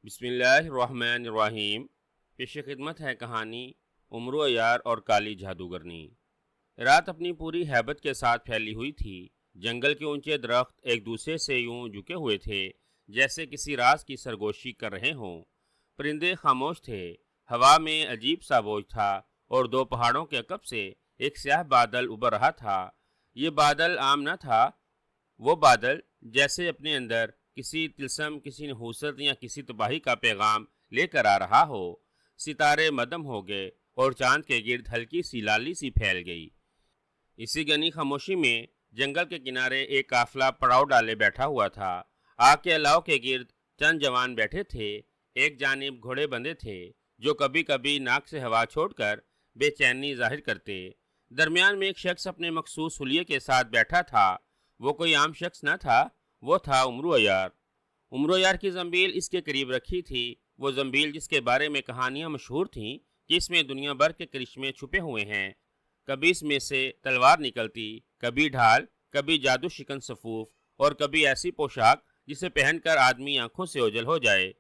بسم اللہ الرحمن الرحیم۔ پیش خدمت ہے کہانی عمرو یار اور کالی جادوگرنی۔ رات اپنی پوری ہیبت کے ساتھ پھیلی ہوئی تھی۔ جنگل کے اونچے درخت ایک دوسرے سے یوں جھکے ہوئے تھے جیسے کسی راز کی سرگوشی کر رہے ہوں۔ پرندے خاموش تھے، ہوا میں عجیب سا بوجھ تھا اور دو پہاڑوں کے عقب سے ایک سیاہ بادل ابھر رہا تھا۔ یہ بادل عام نہ تھا، وہ بادل جیسے اپنے اندر کسی طلسم، کسی نحوست یا کسی تباہی کا پیغام لے کر آ رہا ہو۔ ستارے مدھم ہو گئے اور چاند کے گرد ہلکی سی لالی سی پھیل گئی۔ اسی گھنی خاموشی میں جنگل کے کنارے ایک قافلہ پڑاؤ ڈالے بیٹھا ہوا تھا۔ آگ کے الاؤ کے گرد چند جوان بیٹھے تھے۔ ایک جانب گھوڑے بندھے تھے جو کبھی کبھی ناک سے ہوا چھوڑ کر بے چینی ظاہر کرتے۔ درمیان میں ایک شخص اپنے مخصوص حلیے کے ساتھ بیٹھا تھا۔ وہ کوئی عام شخص نہ تھا، وہ تھا عمرو یار۔ عمرو یار کی زنبیل اس کے قریب رکھی تھی، وہ زنبیل جس کے بارے میں کہانیاں مشہور تھیں کہ اس میں دنیا بھر کے کرشمے چھپے ہوئے ہیں۔ کبھی اس میں سے تلوار نکلتی، کبھی ڈھال، کبھی جادو شکن صفوف اور کبھی ایسی پوشاک جسے پہن کر آدمی آنکھوں سے اوجھل ہو جائے۔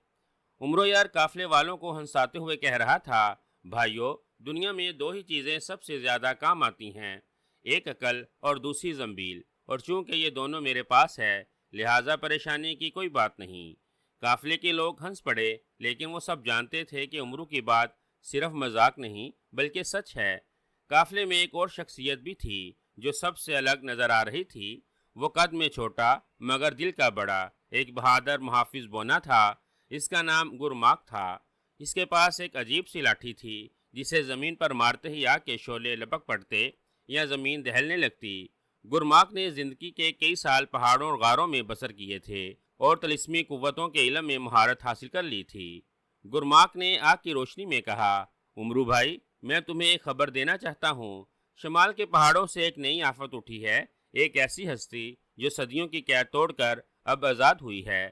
عمرو یار قافلے والوں کو ہنساتے ہوئے کہہ رہا تھا، بھائیو، دنیا میں دو ہی چیزیں سب سے زیادہ کام آتی ہیں، ایک عقل اور دوسری زنبیل، اور چونکہ یہ دونوں میرے پاس ہے لہٰذا پریشانی کی کوئی بات نہیں۔ قافلے کے لوگ ہنس پڑے، لیکن وہ سب جانتے تھے کہ عمرو کی بات صرف مذاق نہیں بلکہ سچ ہے۔ قافلے میں ایک اور شخصیت بھی تھی جو سب سے الگ نظر آ رہی تھی۔ وہ قد میں چھوٹا مگر دل کا بڑا ایک بہادر محافظ بونا تھا۔ اس کا نام گرماک تھا۔ اس کے پاس ایک عجیب سی لاٹھی تھی جسے زمین پر مارتے ہی آگ کے شعلے لپک پڑتے یا زمین دہلنے لگتی۔ گرماک نے زندگی کے کئی سال پہاڑوں اور غاروں میں بسر کیے تھے اور طلسمی قوتوں کے علم میں مہارت حاصل کر لی تھی۔ گرماک نے آگ کی روشنی میں کہا، عمرو بھائی، میں تمہیں ایک خبر دینا چاہتا ہوں۔ شمال کے پہاڑوں سے ایک نئی آفت اٹھی ہے، ایک ایسی ہستی جو صدیوں کی قید توڑ کر اب آزاد ہوئی ہے۔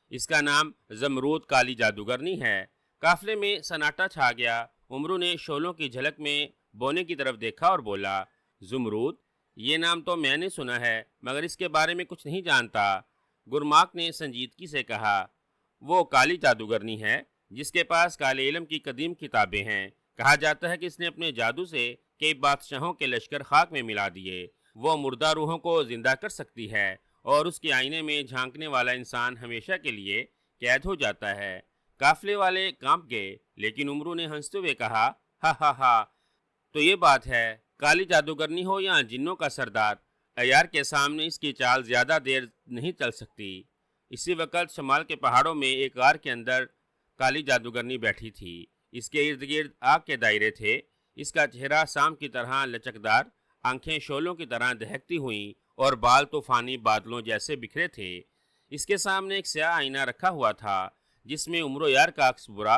اس کا نام زمرود کالی جادوگرنی ہے۔ قافلے میں سناٹا چھا گیا۔ عمرو نے شعلوں کی جھلک میں بونے کی طرف دیکھا اور بولا، زمرود، یہ نام تو میں نے سنا ہے مگر اس کے بارے میں کچھ نہیں جانتا۔ گرماک نے سنجیدگی سے کہا، وہ کالی جادوگرنی ہے جس کے پاس کالے علم کی قدیم کتابیں ہیں۔ کہا جاتا ہے کہ اس نے اپنے جادو سے کئی بادشاہوں کے لشکر خاک میں ملا دیے۔ وہ مردہ روحوں کو زندہ کر سکتی ہے اور اس کے آئینے میں جھانکنے والا انسان ہمیشہ کے لیے قید ہو جاتا ہے۔ قافلے والے کانپ گئے، لیکن عمرو نے ہنستے ہوئے کہا، ہا ہا ہا، تو یہ بات ہے، کالی جادوگرنی ہو یا جنوں کا سردار، عیار کے سامنے اس کی چال زیادہ دیر نہیں چل سکتی۔ اسی وقت شمال کے پہاڑوں میں ایک غار کے اندر کالی جادوگرنی بیٹھی تھی۔ اس کے ارد گرد آگ کے دائرے تھے۔ اس کا چہرہ شام کی طرح لچکدار، آنکھیں شعلوں کی طرح دہکتی ہوئیں اور بال طوفانی بادلوں جیسے بکھرے تھے۔ اس کے سامنے ایک سیاہ آئینہ رکھا ہوا تھا جس میں عمرو یار کا عکس برا۔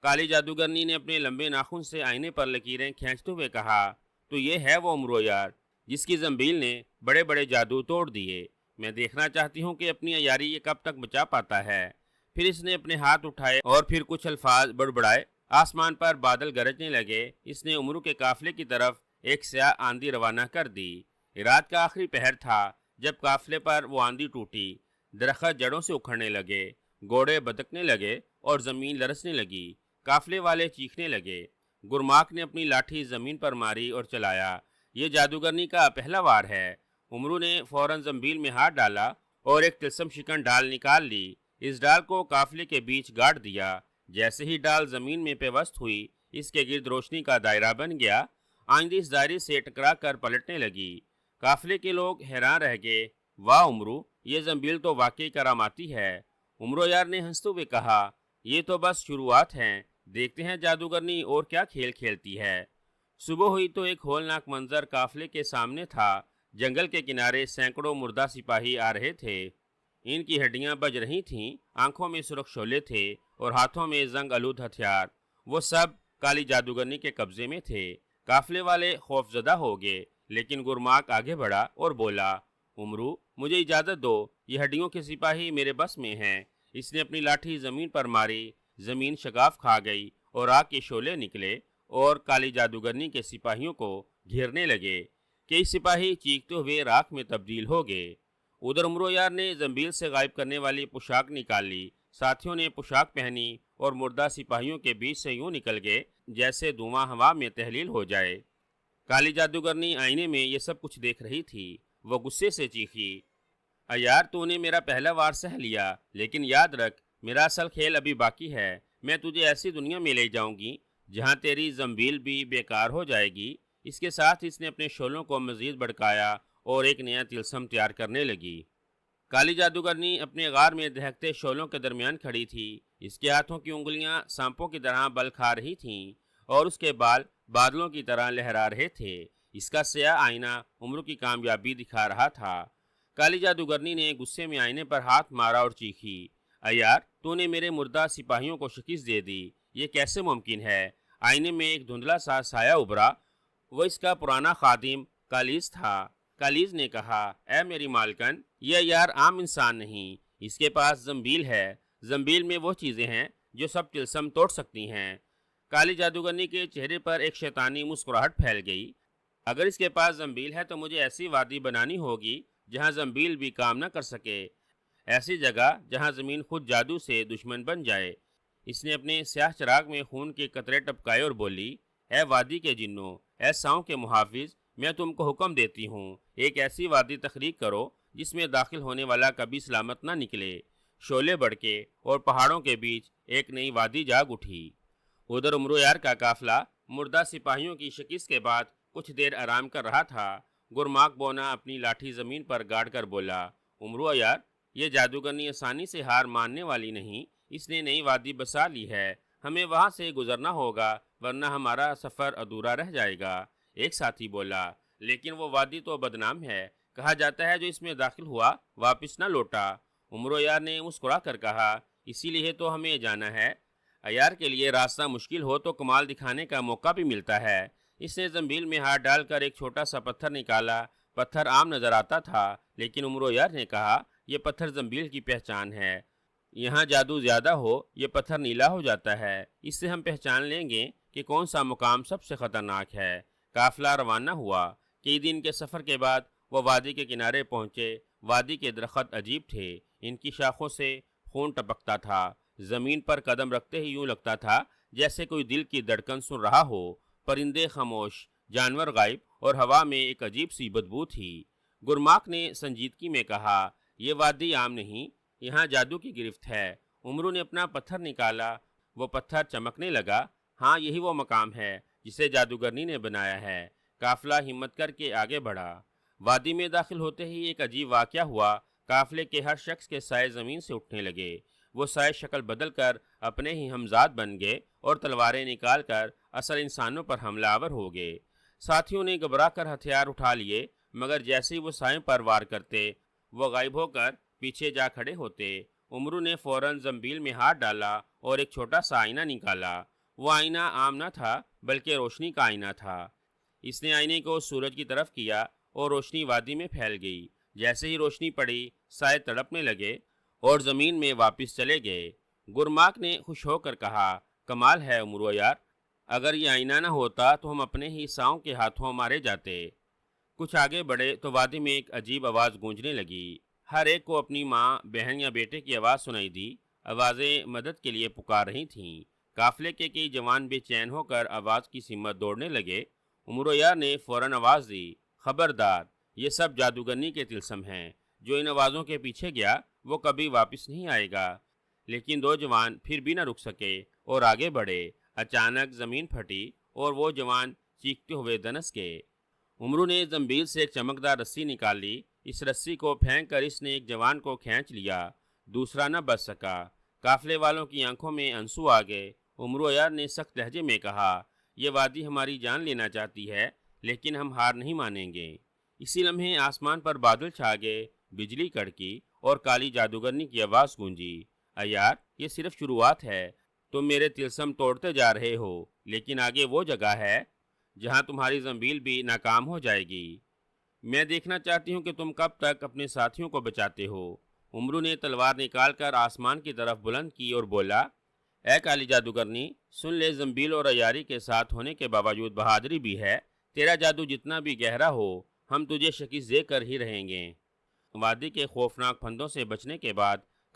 کالی جادوگرنی نے اپنے لمبے ناخن سے آئینے پر لکیریں کھینچتے ہوئے کہا، تو یہ ہے وہ عمرو یار جس کی زنبیل نے بڑے بڑے جادو توڑ دیے۔ میں دیکھنا چاہتی ہوں کہ اپنی عیاری یہ کب تک بچا پاتا ہے۔ پھر اس نے اپنے ہاتھ اٹھائے اور پھر کچھ الفاظ بڑبڑائے۔ آسمان پر بادل گرجنے لگے۔ اس نے عمرو کے قافلے کی طرف ایک سیاہ آندھی روانہ کر دی۔ رات کا آخری پہر تھا جب قافلے پر وہ آندھی ٹوٹی۔ درخت جڑوں سے اکھڑنے لگے، گھوڑے بدکنے لگے اور زمین لرزنے لگی۔ قافلے والے چیخنے لگے۔ گرماک نے اپنی لاٹھی زمین پر ماری اور چلایا، یہ جادوگرنی کا پہلا وار ہے۔ عمرو نے فوراً زنبیل میں ہاتھ ڈالا اور ایک طلسم شکن ڈال نکال لی۔ اس ڈال کو قافلے کے بیچ گاڑ دیا۔ جیسے ہی ڈال زمین میں پیوست ہوئی، اس کے گرد روشنی کا دائرہ بن گیا۔ آئندہ اس دائرے سے ٹکرا کر پلٹنے لگی۔ قافلے کے لوگ حیران رہ گئے، واہ عمرو، یہ زنبیل تو واقعی کراماتی ہے۔ عمرو یار نے ہنستے ہوئے کہا، یہ تو بس شروعات ہیں، دیکھتے ہیں جادوگرنی اور کیا کھیل کھیلتی ہے۔ صبح ہوئی تو ایک ہولناک منظر قافلے کے سامنے تھا۔ جنگل کے کنارے سینکڑوں مردہ سپاہی آ رہے تھے۔ ان کی ہڈیاں بج رہی تھیں، آنکھوں میں سرخ شعلے تھے اور ہاتھوں میں زنگ آلود ہتھیار۔ وہ سب کالی جادوگرنی کے قبضے میں تھے۔ قافلے والے خوف زدہ ہو گئے، لیکن گرماک آگے بڑھا اور بولا، عمرو، مجھے اجازت دو، یہ ہڈیوں کے سپاہی میرے بس میں ہیں۔ اس نے اپنی لاٹھی زمین پر ماری، زمین شگاف کھا گئی اور آگ کے شعلے نکلے اور کالی جادوگرنی کے سپاہیوں کو گھیرنے لگے۔ کئی سپاہی چیختے ہوئے راکھ میں تبدیل ہو گئے۔ ادھر عمرو یار نے زنبیل سے غائب کرنے والی پوشاک نکال لی ساتھیوں نے پوشاک پہنی اور مردہ سپاہیوں کے بیچ سے یوں نکل گئے جیسے دھواں ہوا میں تحلیل ہو جائے۔ کالی جادوگرنی آئینے میں یہ سب کچھ دیکھ رہی تھی۔ وہ غصے سے چیخی، یار تو نے میرا پہلا وار سہ لیا، لیکن یاد رکھ میرا اصل کھیل ابھی باقی ہے۔ میں تجھے ایسی دنیا میں لے جاؤں گی جہاں تیری زنبیل بھی بیکار ہو جائے گی۔ اس کے ساتھ اس نے اپنے شعلوں کو مزید بھڑکایا اور ایک نیا طلسم تیار کرنے لگی۔ کالی جادوگرنی اپنے غار میں دہکتے شعلوں کے درمیان کھڑی تھی۔ اس کے ہاتھوں کی انگلیاں سانپوں کی طرح بل کھا رہی تھیں اور اس کے بال بادلوں کی طرح لہرا رہے تھے۔ اس کا سیاہ آئینہ عمرو کی کامیابی دکھا رہا تھا۔ کالی جادوگرنی نے غصے میں آئینے پر ہاتھ مارا اور چیخی، یار تو نے میرے مردہ سپاہیوں کو شکست دے دی، یہ کیسے ممکن ہے؟ آئینے میں ایک دھندلا سا سایہ ابھرا۔ وہ اس کا پرانا خادم کالیز تھا۔ کالیز نے کہا، اے میری مالکن، یہ یار عام انسان نہیں، اس کے پاس زنبیل ہے۔ زنبیل میں وہ چیزیں ہیں جو سب طلسم توڑ سکتی ہیں۔ کالی جادوگرنی کے چہرے پر ایک شیطانی مسکراہٹ پھیل گئی۔ اگر اس کے پاس زنبیل ہے تو مجھے ایسی وادی بنانی ہوگی جہاں زنبیل بھی کام نہ کر سکے، ایسی جگہ جہاں زمین خود جادو سے دشمن بن جائے۔ اس نے اپنے سیاہ چراغ میں خون کے قطرے ٹپکائے اور بولی، اے وادی کے جنوں، اے ساؤں کے محافظ، میں تم کو حکم دیتی ہوں، ایک ایسی وادی تخلیق کرو جس میں داخل ہونے والا کبھی سلامت نہ نکلے۔ شعلے بڑکے اور پہاڑوں کے بیچ ایک نئی وادی جاگ اٹھی۔ ادھر عمرو یار کا قافلہ مردہ سپاہیوں کی شکست کے بعد کچھ دیر آرام کر رہا تھا۔ گرماک بونا اپنی لاٹھی زمین پر گاڑ کر بولا، عمرو یار، یہ جادوگرنی آسانی سے ہار ماننے والی نہیں، اس نے نئی وادی بسا لی ہے، ہمیں وہاں سے گزرنا ہوگا ورنہ ہمارا سفر ادھورا رہ جائے گا۔ ایک ساتھی بولا، لیکن وہ وادی تو بدنام ہے، کہا جاتا ہے جو اس میں داخل ہوا واپس نہ لوٹا۔ عمرو یار نے مسکرا کر کہا، اسی لیے تو ہمیں جانا ہے۔ عیار کے لیے راستہ مشکل ہو تو کمال دکھانے کا موقع بھی ملتا ہے۔ اس نے زنبیل میں ہاتھ ڈال کر ایک چھوٹا سا پتھر نکالا۔ پتھر عام نظر آتا تھا، لیکن عمرو یار نے کہا، یہ پتھر زنبیل کی پہچان ہے۔ یہاں جادو زیادہ ہو یہ پتھر نیلا ہو جاتا ہے، اس سے ہم پہچان لیں گے کہ کون سا مقام سب سے خطرناک ہے۔ قافلہ روانہ ہوا۔ کئی دن کے سفر کے بعد وہ وادی کے کنارے پہنچے۔ وادی کے درخت عجیب تھے، ان کی شاخوں سے خون ٹپکتا تھا۔ زمین پر قدم رکھتے ہی یوں لگتا تھا جیسے کوئی دل کی دھڑکن سن رہا ہو۔ پرندے خاموش، جانور غائب اور ہوا میں ایک عجیب سی بدبو تھی۔ گرماک نے سنجیدگی میں کہا، یہ وادی عام نہیں، یہاں جادو کی گرفت ہے۔ عمرو نے اپنا پتھر نکالا۔ وہ پتھر چمکنے لگا۔ ہاں، یہی وہ مقام ہے جسے جادوگرنی نے بنایا ہے۔ قافلہ ہمت کر کے آگے بڑھا۔ وادی میں داخل ہوتے ہی ایک عجیب واقعہ ہوا۔ قافلے کے ہر شخص کے سائے زمین سے اٹھنے لگے۔ وہ سائے شکل بدل کر اپنے ہی ہمزاد بن گئے اور تلواریں نکال کر اصل انسانوں پر حملہ آور ہو گئے۔ ساتھیوں نے گھبرا کر ہتھیار اٹھا لیے، مگر جیسے ہی وہ سائیں پر وار کرتے وہ غائب ہو کر پیچھے جا کھڑے ہوتے۔ عمرو نے فوراً زنبیل میں ہاتھ ڈالا اور ایک چھوٹا سا آئینہ نکالا۔ وہ آئینہ عام نہ تھا بلکہ روشنی کا آئینہ تھا۔ اس نے آئینے کو سورج کی طرف کیا اور روشنی وادی میں پھیل گئی۔ جیسے ہی روشنی پڑی سائے تڑپنے لگے اور زمین میں واپس چلے گئے۔ گرماک نے خوش ہو کر کہا، کمال ہے عمرو یار، اگر یہ آئینہ نہ ہوتا تو ہم اپنے ہی ساؤں کے ہاتھوں مارے جاتے۔ کچھ آگے بڑھے تو وادی میں ایک عجیب آواز گونجنے لگی۔ ہر ایک کو اپنی ماں، بہن یا بیٹے کی آواز سنائی دی۔ آوازیں مدد کے لیے پکار رہی تھیں۔ قافلے کے کئی جوان بے چین ہو کر آواز کی سمت دوڑنے لگے۔ عمرو یار نے فوراً آواز دی، خبردار، یہ سب جادوگرنی کے طلسم ہیں۔ جو ان آوازوں کے پیچھے گیا وہ کبھی واپس نہیں آئے گا۔ لیکن دو جوان پھر بھی نہ رک سکے اور آگے بڑھے۔ اچانک زمین پھٹی اور وہ جوان چیختے ہوئے دنس گئے۔ عمرو نے زنبیل سے ایک چمکدار رسی نکال لی۔ اس رسی کو پھینک کر اس نے ایک جوان کو کھینچ لیا، دوسرا نہ بچ سکا۔ قافلے والوں کی آنکھوں میں آنسو آ گئے۔ عمرو یار نے سخت لہجے میں کہا، یہ وادی ہماری جان لینا چاہتی ہے لیکن ہم ہار نہیں مانیں گے۔ اسی لمحے آسمان پر بادل چھا گئے، بجلی کڑکی اور کالی جادوگرنی کی آواز گونجی، یار یہ صرف شروعات ہے، تم میرے طلسم توڑتے جا رہے ہو، لیکن آگے وہ جگہ ہے جہاں تمہاری زنبیل بھی ناکام ہو جائے گی۔ میں دیکھنا چاہتی ہوں کہ تم کب تک اپنے ساتھیوں کو بچاتے ہو۔ عمرو نے تلوار نکال کر آسمان کی طرف بلند کی اور بولا، اے کالی جادوگرنی، سن لے، زنبیل اور عیاری کے ساتھ ہونے کے باوجود بہادری بھی ہے۔ تیرا جادو جتنا بھی گہرا ہو ہم تجھے شکست دے کر ہی رہیں گے۔ وادی کے خوفناک پھندوں سے بچنے کے بعد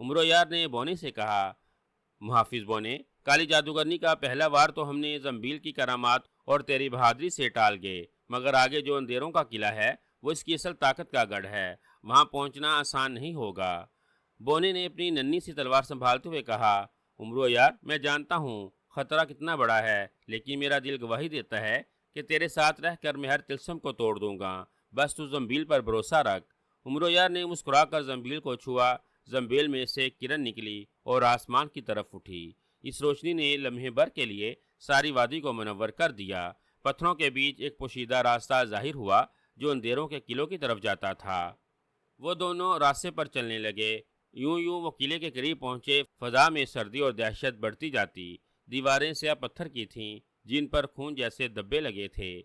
عمرو یار نے بونے سے کہا، محافظ بونے، کالی جادوگرنی کا پہلا وار تو ہم نے زنبیل کی کرامات اور تیری بہادری سے ٹال گئے، مگر آگے جو اندھیروں کا قلعہ ہے وہ اس کی اصل طاقت کا گڑھ ہے، وہاں پہنچنا آسان نہیں ہوگا۔ بونے نے اپنی ننھی سی تلوار سنبھالتے ہوئے کہا، عمرو یار، میں جانتا ہوں خطرہ کتنا بڑا ہے، لیکن میرا دل گواہی دیتا ہے کہ تیرے ساتھ رہ کر میں ہر تلسم کو توڑ دوں گا، بس تو زنبیل پر بھروسہ رکھ۔ عمرو یار نے مسکرا کر زنبیل کو چھوا، زنبیل میں سے ایک کرن نکلی اور آسمان کی طرف اٹھی۔ اس روشنی نے لمحے بھر کے لیے ساری وادی کو منور کر دیا۔ پتھروں کے بیچ ایک پوشیدہ راستہ ظاہر ہوا جو اندھیروں کے قلعوں کی طرف جاتا تھا۔ وہ دونوں راستے پر چلنے لگے۔ یوں یوں وہ قلعے کے قریب پہنچے، فضا میں سردی اور دہشت بڑھتی جاتی۔ دیواریں سیاہ پتھر کی تھیں جن پر خون جیسے دبے لگے تھے۔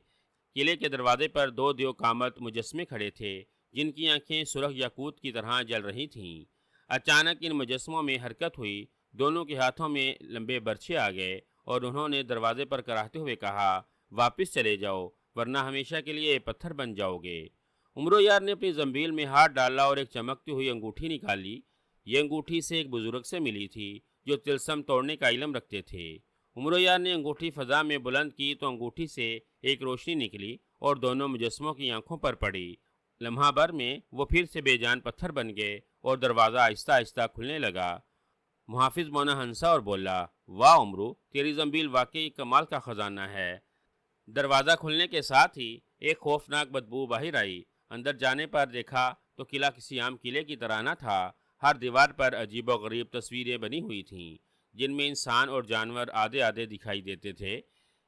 قلعے کے دروازے پر دو دیو کامت مجسمے کھڑے تھے جن کی آنکھیں سرخ یاقوت کی طرح جل رہی تھیں۔ اچانک ان مجسموں میں حرکت ہوئی، دونوں کے ہاتھوں میں لمبے برچھے آ گئے اور انہوں نے دروازے پر کراہتے ہوئے کہا، واپس چلے جاؤ ورنہ ہمیشہ کے لیے پتھر بن جاؤ گے۔ عمرو یار نے اپنی زنبیل میں ہاتھ ڈالا اور ایک چمکتی ہوئی انگوٹھی نکالی۔ یہ انگوٹھی سے ایک بزرگ سے ملی تھی جو تلسم توڑنے کا علم رکھتے تھے۔ عمرو یار نے انگوٹھی فضا میں بلند کی تو انگوٹھی سے ایک روشنی نکلی اور دونوں مجسموں کی آنکھوں پر پڑی۔ لمحہ بھر میں وہ پھر سے بے جان پتھر بن گئے اور دروازہ آہستہ آہستہ کھلنے لگا۔ محافظ بونا ہنسا اور بولا، واہ عمرو، تیری زنبیل واقعی کمال کا خزانہ ہے۔ دروازہ کھلنے کے ساتھ ہی ایک خوفناک بدبو باہر آئی۔ اندر جانے پر دیکھا تو قلعہ کسی عام قلعے کی طرح نہ تھا۔ ہر دیوار پر عجیب و غریب تصویریں بنی ہوئی تھیں جن میں انسان اور جانور آدھے آدھے دکھائی دیتے تھے۔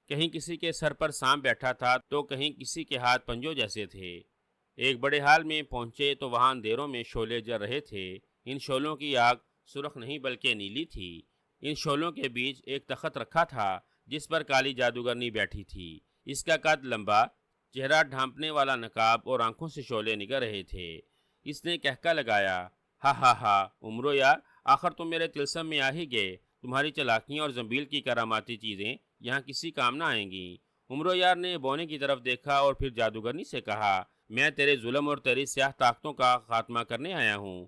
کہیں کسی کے سر پر سانپ بیٹھا تھا تو کہیں کسی کے ہاتھ پنجوں جیسے تھے۔ ایک بڑے ہال میں پہنچے تو وہاں اندھیروں میں شعلے جل رہے تھے۔ ان شعلوں کی آگ سرخ نہیں بلکہ نیلی تھی۔ ان شعلوں کے بیچ ایک تخت رکھا تھا جس پر کالی جادوگرنی بیٹھی تھی۔ اس کا قد لمبا، چہرہ ڈھانپنے والا نقاب اور آنکھوں سے شعلے نکل رہے تھے۔ اس نے کہکا لگایا، ہا ہا ہا، عمرو یار، آخر تم میرے تلسم میں آ ہی گئے۔ تمہاری چالاکیاں اور زنبیل کی کراماتی چیزیں یہاں کسی کام نہ آئیں گی۔ عمرو یار نے بونے کی طرف دیکھا اور پھر جادوگرنی سے کہا، میں تیرے ظلم اور تیری سیاہ طاقتوں کا خاتمہ کرنے آیا ہوں۔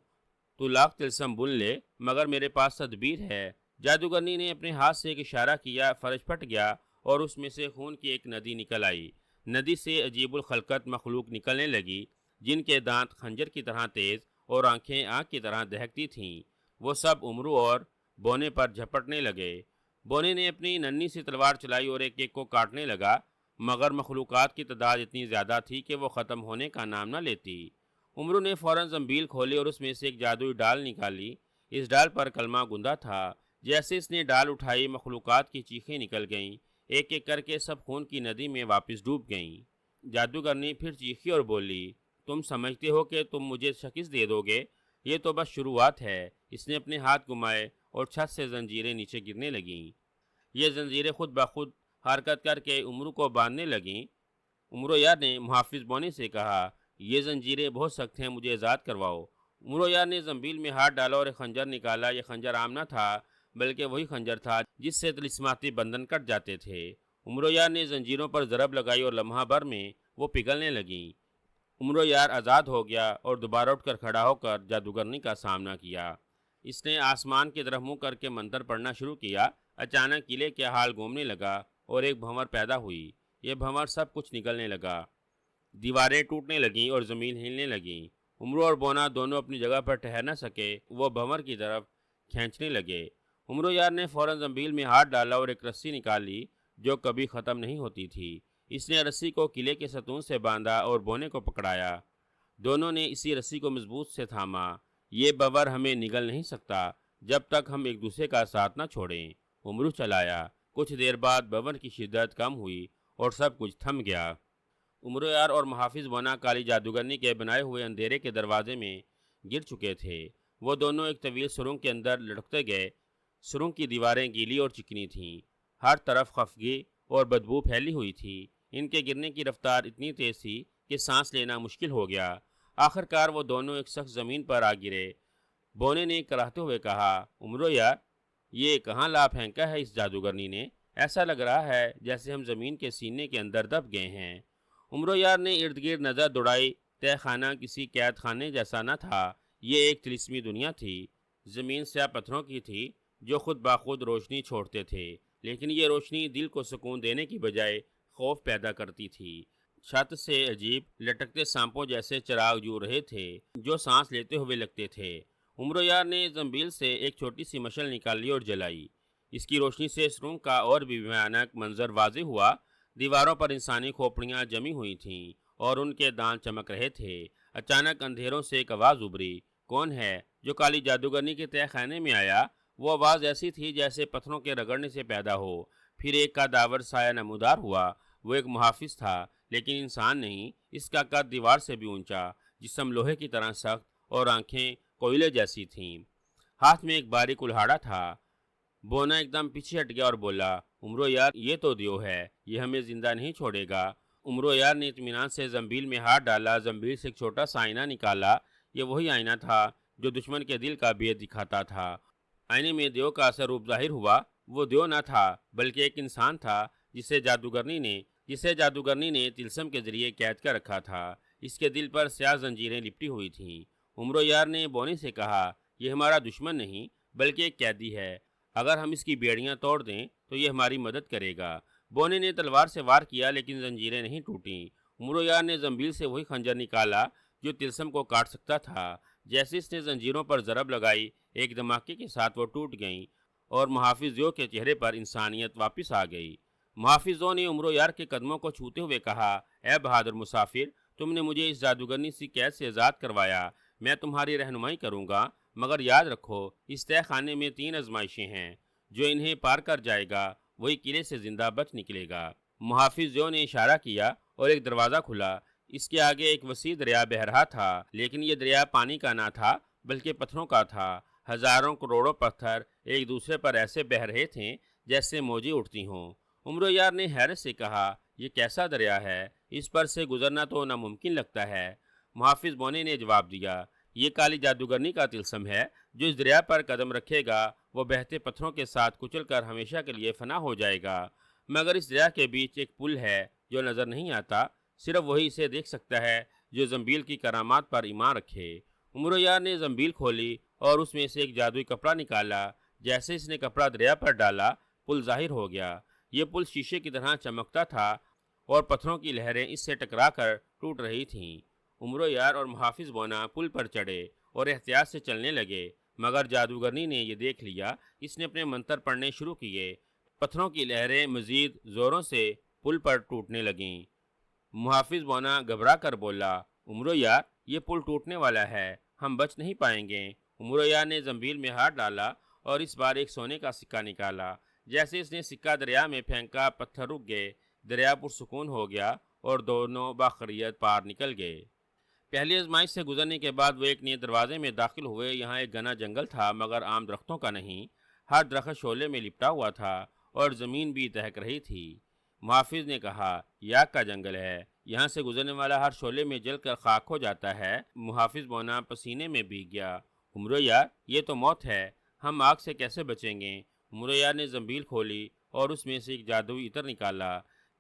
تو لاکھ تلسم بن لے مگر میرے پاس تدبیر ہے۔ جادوگرنی نے اپنے ہاتھ سے ایک اشارہ کیا، فرش پھٹ گیا اور اس میں سے خون کی ایک ندی نکل آئی۔ ندی سے عجیب الخلقت مخلوق نکلنے لگی جن کے دانت خنجر کی طرح تیز اور آنکھیں آگ کی طرح دہکتی تھیں۔ وہ سب عمرو اور بونے پر جھپٹنے لگے۔ بونے نے اپنی ننھی سی تلوار چلائی اور ایک ایک کو کاٹنے لگا، مگر مخلوقات کی تعداد اتنی زیادہ تھی کہ وہ ختم ہونے کا نام نہ لیتی۔ عمرو نے فوراً زنبیل کھولی اور اس میں سے ایک جادوئی ڈال نکالی۔ اس ڈال پر کلمہ گندا تھا۔ جیسے اس نے ڈال اٹھائی، مخلوقات کی چیخیں نکل گئیں، ایک ایک کر کے سب خون کی ندی میں واپس ڈوب گئیں۔ جادوگرنی پھر چیخی اور بولی، تم سمجھتے ہو کہ تم مجھے شکست دے دو گے؟ یہ تو بس شروعات ہے۔ اس نے اپنے ہاتھ گھمائے اور چھت سے زنجیریں نیچے گرنے لگیں۔ یہ زنجیریں خود بخود حرکت کر کے عمرو کو باندھنے لگیں۔ عمرو یار نے محافظ بونے سے کہا، یہ زنجیریں بہت سخت ہیں، مجھے آزاد کرواؤ۔ عمرو یار نے زنبیل میں ہاتھ ڈالا اور ایک خنجر نکالا۔ یہ خنجر عام نہ تھا بلکہ وہی خنجر تھا جس سے طلسماتی بندھن کٹ جاتے تھے۔ عمرو یار نے زنجیروں پر ضرب لگائی اور لمحہ بھر میں وہ پگھلنے لگیں۔ عمرو یار آزاد ہو گیا اور دوبارہ اٹھ کر کھڑا ہو کر جادوگرنی کا سامنا کیا۔ اس نے آسمان کی طرف منہ کر کے منتر پڑھنا شروع کیا۔ اچانک قلعے کے حال گھومنے لگا اور ایک بھنور پیدا ہوئی۔ یہ بھنور سب کچھ نگلنے لگا۔ دیواریں ٹوٹنے لگیں اور زمین ہلنے لگیں۔ عمرو اور بونا دونوں اپنی جگہ پر ٹھہر نہ سکے، وہ بھنور کی طرف کھینچنے لگے۔ عمرو یار نے فوراً زنبیل میں ہاتھ ڈالا اور ایک رسی نکالی جو کبھی ختم نہیں ہوتی تھی۔ اس نے رسی کو قلعے کے ستون سے باندھا اور بونے کو پکڑایا۔ دونوں نے اسی رسی کو مضبوط سے تھاما۔ یہ بھنور ہمیں نگل نہیں سکتا جب تک ہم ایک دوسرے کا ساتھ نہ چھوڑیں۔ عمرو چلایا۔ کچھ دیر بعد بھنور کی شدت کم ہوئی اور سب کچھ تھم گیا۔ عمرو یار اور محافظ بونا کالی جادوگرنی کے بنائے ہوئے اندھیرے کے دروازے میں گر چکے تھے۔ وہ دونوں ایک طویل سرنگ کے اندر لڑکتے گئے۔ سرنگ کی دیواریں گیلی اور چکنی تھیں۔ ہر طرف خفگی اور بدبو پھیلی ہوئی تھی۔ ان کے گرنے کی رفتار اتنی تیز تھی کہ سانس لینا مشکل ہو گیا۔ آخر کار وہ دونوں ایک سخت زمین پر آ گرے۔ بونے نے کراہتے ہوئے کہا، عمرو یار، یہ کہاں لا پھینکا ہے اس جادوگرنی نے؟ ایسا لگ رہا ہے جیسے ہم زمین کے سینے کے اندر دب گئے ہیں۔ عمرو یار نے ارد گرد نظر دوڑائی۔ تہ خانہ کسی قید خانے جیسا نہ تھا، یہ ایک طلسمی دنیا تھی۔ زمین سیاہ پتھروں کی تھی جو خود بخود روشنی چھوڑتے تھے، لیکن یہ روشنی دل کو سکون دینے کی بجائے خوف پیدا کرتی تھی۔ چھت سے عجیب لٹکتے سانپوں جیسے چراغ جو رہے تھے جو سانس لیتے ہوئے لگتے تھے۔ عمر یار نے زنبیل سے ایک چھوٹی سی مشعل نکالی اور جلائی۔ اس کی روشنی سے اس روم کا اور بھی بھیانک منظر واضح ہوا۔ دیواروں پر انسانی کھوپڑیاں جمی ہوئی تھیں اور ان کے دانت چمک رہے تھے۔ اچانک اندھیروں سے ایک آواز ابھری، کون ہے جو کالی جادوگرنی کے تہہ خانے میں آیا؟ وہ آواز ایسی تھی جیسے پتھروں کے رگڑنے سے پیدا ہو۔ پھر ایک کا داور سایہ نمودار ہوا۔ وہ ایک محافظ تھا، لیکن انسان نہیں۔ اس کا قد دیوار سے بھی اونچا، جسم لوہے کی طرح سخت اور آنکھیں کوئلے جیسی تھیں۔ ہاتھ میں ایک باریک کلہاڑا تھا۔ بونا ایک دم پیچھے ہٹ گیا اور بولا، عمرو یار، یہ تو دیو ہے، یہ ہمیں زندہ نہیں چھوڑے گا۔ عمرو یار نے اطمینان سے زنبیل میں ہاتھ ڈالا۔ زنبیل سے ایک چھوٹا سا آئینہ نکالا۔ یہ وہی آئینہ تھا جو دشمن کے دل کا بھید دکھاتا تھا۔ آئینے میں دیو کا اثر روپ ظاہر ہوا۔ وہ دیو نہ تھا بلکہ ایک انسان تھا جسے جادوگرنی نے تلسم کے ذریعے قید کر رکھا تھا۔ اس کے دل پر سیاہ زنجیریں لپٹی ہوئی تھیں۔ عمرو یار نے بونے سے کہا، یہ ہمارا دشمن نہیں بلکہ ایک قیدی ہے۔ اگر ہم اس کی بیڑیاں توڑ دیں تو یہ ہماری مدد کرے گا۔ بونے نے تلوار سے وار کیا لیکن زنجیریں نہیں ٹوٹیں۔ عمرو یار نے زنبیل سے وہی خنجر نکالا جو تلسم کو کاٹ سکتا تھا۔ جیسے اس نے زنجیروں پر ضرب لگائی، ایک دھماکے کے ساتھ وہ ٹوٹ گئیں اور محافظ دیو کے چہرے پر انسانیت واپس آ گئی۔ محافظ دیو نے عمرو یار کے قدموں کو چھوتے ہوئے کہا، اے بہادر مسافر، تم نے مجھے اس جادوگرنی سی قید سے آزاد کروایا۔ میں تمہاری رہنمائی کروں گا، مگر یاد رکھو اس تہہ خانے میں 3 آزمائشیں ہیں۔ جو انہیں پار کر جائے گا وہی قلعے سے زندہ بچ نکلے گا۔ محافظ دیو نے اشارہ کیا اور ایک دروازہ کھلا۔ اس کے آگے ایک وسیع دریا بہہ رہا تھا، لیکن یہ دریا پانی کا نہ تھا بلکہ پتھروں کا تھا۔ ہزاروں کروڑوں پتھر ایک دوسرے پر ایسے بہہ رہے تھے جیسے موجیں اٹھتی ہوں۔ عمرو یار نے حیرت سے کہا، یہ کیسا دریا ہے؟ اس پر سے گزرنا تو ناممکن لگتا ہے۔ محافظ بونے نے جواب دیا، یہ کالی جادوگرنی کا تلسم ہے۔ جو اس دریا پر قدم رکھے گا وہ بہتے پتھروں کے ساتھ کچل کر ہمیشہ کے لیے فنا ہو جائے گا۔ مگر اس دریا کے بیچ ایک پل ہے جو نظر نہیں آتا، صرف وہی اسے دیکھ سکتا ہے جو زنبیل کی کرامات پر ایمان رکھے۔ عمرو یار نے زنبیل کھولی اور اس میں سے ایک جادوئی کپڑا نکالا۔ جیسے اس نے کپڑا دریا پر ڈالا، پل ظاہر ہو گیا۔ یہ پل شیشے کی طرح چمکتا تھا اور پتھروں کی لہریں اس سے ٹکرا کر ٹوٹ رہی تھیں۔ عمرو یار اور محافظ بونا پل پر چڑھے اور احتیاط سے چلنے لگے، مگر جادوگرنی نے یہ دیکھ لیا۔ اس نے اپنے منتر پڑھنے شروع کیے۔ پتھروں کی لہریں مزید زوروں سے پل پر ٹوٹنے لگیں۔ محافظ بونا گھبرا کر بولا، عمرو یار، یہ پل ٹوٹنے والا ہے، ہم بچ نہیں پائیں گے۔ عمرو یار نے زنبیل میں ہاتھ ڈالا اور اس بار ایک سونے کا سکہ نکالا۔ جیسے اس نے سکہ دریا میں پھینکا، پتھر رک گئے، دریا پرسکون ہو گیا اور دونوں باخریت پار نکل گئے۔ پہلی آزمائش سے گزرنے کے بعد وہ ایک نئے دروازے میں داخل ہوئے۔ یہاں ایک گھنا جنگل تھا مگر عام درختوں کا نہیں۔ ہر درخت شعلے میں لپٹا ہوا تھا اور زمین بھی دہک رہی تھی۔ محافظ نے کہا، یہ آگ کا جنگل ہے، یہاں سے گزرنے والا ہر شعلے میں جل کر خاک ہو جاتا ہے۔ محافظ بونا پسینے میں بھیگ گیا۔ عمرو یار، یہ تو موت ہے، ہم آگ سے کیسے بچیں گے؟ عمرو یار نے زنبیل کھولی اور اس میں سے ایک جادوئی عطر نکالا۔